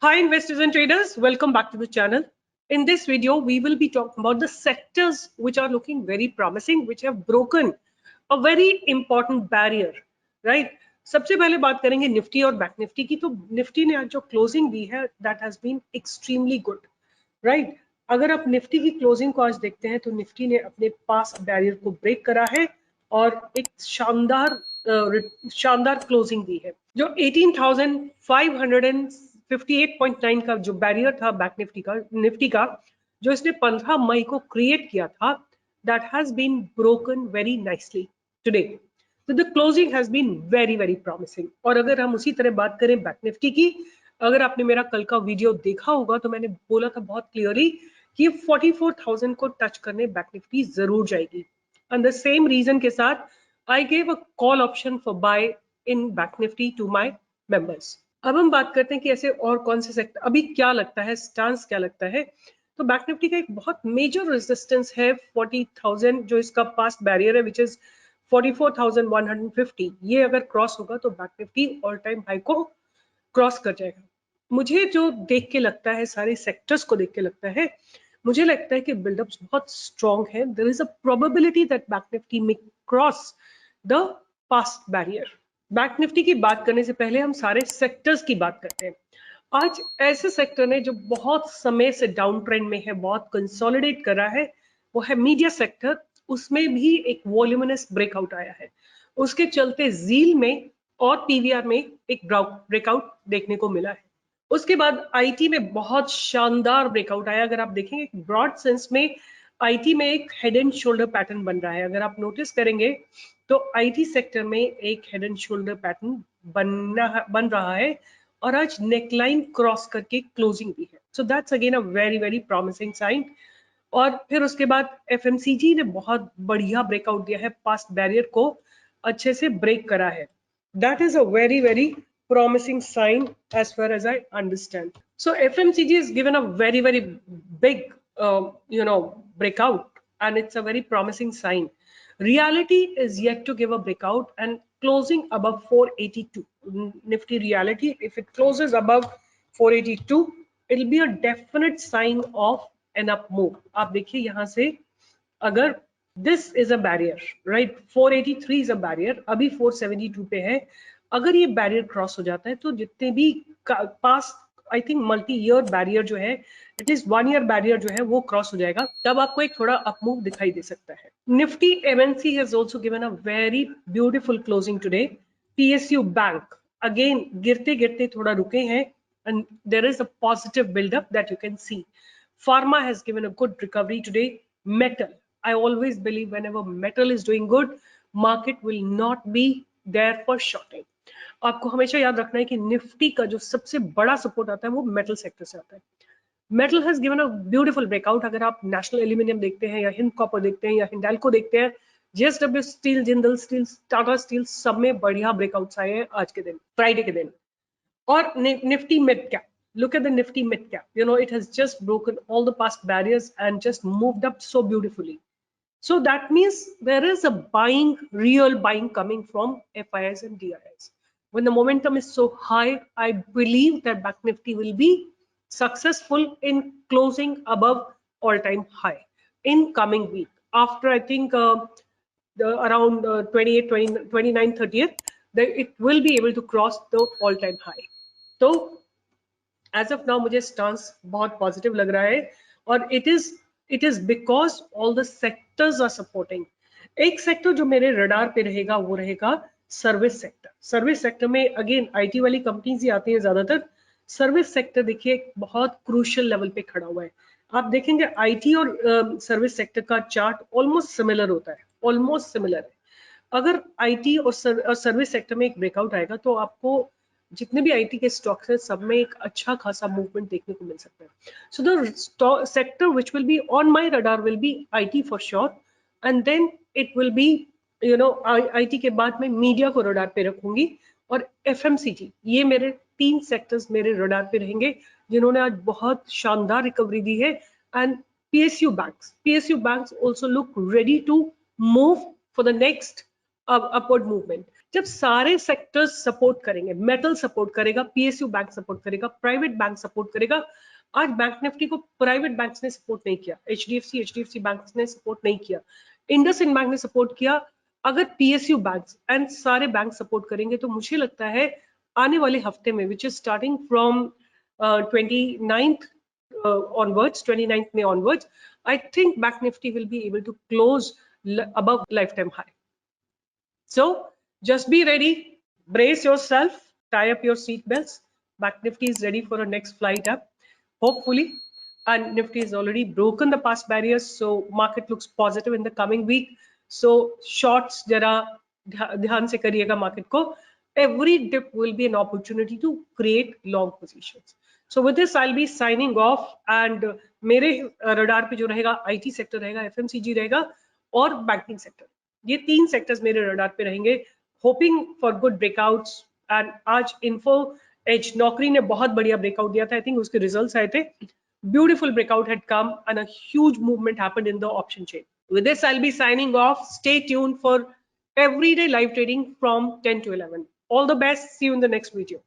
Hi investors and traders, welcome back to the channel. In this video, we will be talking about the sectors which are looking very promising, which have broken a very important barrier, right? सबसे पहले बात करेंगे Nifty और bank Nifty की। तो Nifty ने आज जो क्लोजिंग दी है, that has been extremely good, right? अगर आप निफ्टी की क्लोजिंग को आज देखते हैं तो निफ्टी ने अपने पास बैरियर को ब्रेक करा है और एक शानदार क्लोजिंग दी है। जो 18,558.9 का जो बैरियर था बैंक निफ्टी का जो इसने 15 मई को क्रिएट किया था, that has been broken very nicely today. तो the closing has been very promising. और अगर हम उसी तरह बात करें बैंक निफ्टी की, अगर आपने मेरा कल का वीडियो देखा होगा तो मैंने बोला था बहुत क्लियरली कि 44,000 को टच करने बैंक निफ्टी जरूर जाएगी। एंड द सेम रीजन के साथ I gave a call option for buy in Bank Nifty to my members. अब हम बात करते हैं कि ऐसे और कौन से सेक्टर अभी क्या लगता है, स्टांस क्या लगता है। तो बैंक निफ्टी का एक बहुत मेजर रेजिस्टेंस है 40,000, जो इसका पास्ट बैरियर है, विच इज 44,150। ये अगर क्रॉस होगा तो bank Nifty all time high को क्रॉस कर जाएगा। मुझे जो देख के लगता है, सारे सेक्टर्स को देख के लगता है, मुझे लगता है कि बिल्डअप्स बहुत स्ट्रॉन्ग है। There is a probability that Bank Nifty में cross the past barrier. Bank Nifty की बात करने से पहले हम सारे सेक्टर्स की बात करते हैं। आज ऐसे सेक्टर ने जो बहुत समय से डाउन ट्रेंड में है, बहुत कंसोलिडेट कर रहा है, वो है मीडिया सेक्टर। उसमें भी एक वॉल्यूमिनस ब्रेकआउट आया है, उसके चलते जील में और पीवीआर में एक ब्रेकआउट देखने को मिला है। उसके बाद आईटी में बहुत शानदार ब्रेकआउट आया। अगर आप देखेंगे ब्रॉड सेंस में आईटी में एक हेड एंड शोल्डर पैटर्न बन रहा है। अगर आप नोटिस करेंगे तो आईटी सेक्टर में एक हेड एंड शोल्डर पैटर्न बन रहा है और आज नेकलाइन क्रॉस करके क्लोजिंग भी है। So that's again a very promising sign. और फिर उसके बाद एफएमसीजी ने बहुत बढ़िया ब्रेकआउट दिया है, पास्ट बैरियर को अच्छे से ब्रेक करा है। That is a very promising sign as far as I understand. So FMCG is given a very big breakout, and it's a very promising sign. Reality is yet to give a breakout and closing above 482. Nifty reality, if it closes above 482, it'll be a definite sign of an up move. आप देखिए यहाँ से, अगर this is a barrier, right? 483 is a barrier, अभी 472 पे है। अगर ये बैरियर क्रॉस हो जाता है तो जितने भी पास I think multi year barrier जो है, इट इज 1 ईयर बैरियर जो है, वो क्रॉस हो जाएगा, तब आपको एक थोड़ा अप मूव दिखाई दे सकता है। Nifty MNC has also given a very beautiful closing today. PSU bank again गिरते थोड़ा रुके हैं and there is a positive build-up that you can see. Pharma has given a good recovery today. Metal, I always believe whenever metal is doing good, market will not be there for shorting. आपको हमेशा याद रखना है कि Nifty का जो सबसे बड़ा सपोर्ट आता है वो मेटल सेक्टर से आता है। Metal has given a beautiful breakout. अगर आप नेशनल एल्यूमिनियम देखते हैं या हिंद कॉपर देखते हैं या हिंडाल्को देखते हैं, JSW steel, Jindal steel, Tata steel, सब में बढ़िया ब्रेकआउट्स आए हैं आज के दिन, फ्राइडे के दिन। और Nifty mid cap, look at the nifty mid cap, it has just broken all the past barriers and just moved up so beautifully. So that means there is a real buying coming from FIIs and DIIs. When the momentum is so high, I believe that Bank Nifty will be successful in closing above all-time high in coming week. After I think around 28, 29, 30th, it will be able to cross the all-time high. तो as of now मुझे stance बहुत positive लग रहा है, और it is because all the sectors are supporting. एक sector जो मेरे रडार पे रहेगा वो रहेगा सर्विस सेक्टर। सर्विस सेक्टर में अगेन आईटी वाली कंपनीज ही आती हैं ज्यादातर। सर्विस सेक्टर देखिए बहुत क्रूशियल लेवल पे खड़ा हुआ है। आप देखेंगे आईटी और सर्विस सेक्टर का चार्ट ऑलमोस्ट सिमिलर होता है, ऑलमोस्ट सिमिलर है। अगर आईटी और सर्विस सेक्टर में एक ब्रेकआउट आएगा तो आपको जितने भी आईटी के स्टॉक्स हैं सब में एक अच्छा खासा मूवमेंट देखने को मिल सकता है। So the sector which will be on my radar will be IT for sure, and then it will be IT के बाद में मीडिया को रडार पे रखूंगी, और एफएमसीजी। ये मेरे 3 सेक्टर्स मेरे रडार पे रहेंगे जिन्होंने आज बहुत शानदार रिकवरी दी है। And PSU banks also look ready to move for the next upward movement. जब सारे सेक्टर्स सपोर्ट करेंगे, मेटल सपोर्ट करेगा, पीएसयू बैंक सपोर्ट करेगा, प्राइवेट बैंक सपोर्ट करेगा। आज बैंक निफ्टी को प्राइवेट बैंक्स ने सपोर्ट नहीं किया, एचडीएफसी बैंक ने सपोर्ट नहीं किया, इंडसइंड बैंक ने सपोर्ट किया। अगर पीएसयू बैंक्स एंड सारे बैंक सपोर्ट करेंगे तो मुझे लगता है आने वाले हफ्ते में, which is starting from 29th onwards, 29th May onwards, I think Bank Nifty will be able to close above lifetime high. So just be ready, brace yourself, tie up your seat belts. Bank Nifty is ready for a next flight up, hopefully. And Nifty has already broken the past barriers, so market looks positive in the coming week. So shorts जरा ध्यान से करिएगा market को. Every dip will be an opportunity to create long positions. So with this I'll be signing off, and मेरे radar पे जो रहेगा IT sector रहेगा, FMCG रहेगा और बैंकिंग सेक्टर, ये तीन सेक्टर्स मेरे रडार पे रहेंगे, hoping for good breakouts. And आज इन्फो एज नौकरी ने बहुत बढ़िया ब्रेकआउट दिया था, आई थिंक उसके रिजल्ट्स आए थे, beautiful breakout had come and a huge movement happened in the option chain. With this I'll be signing off. Stay tuned for everyday live trading from 10 to 11. All the best, see you in the next video.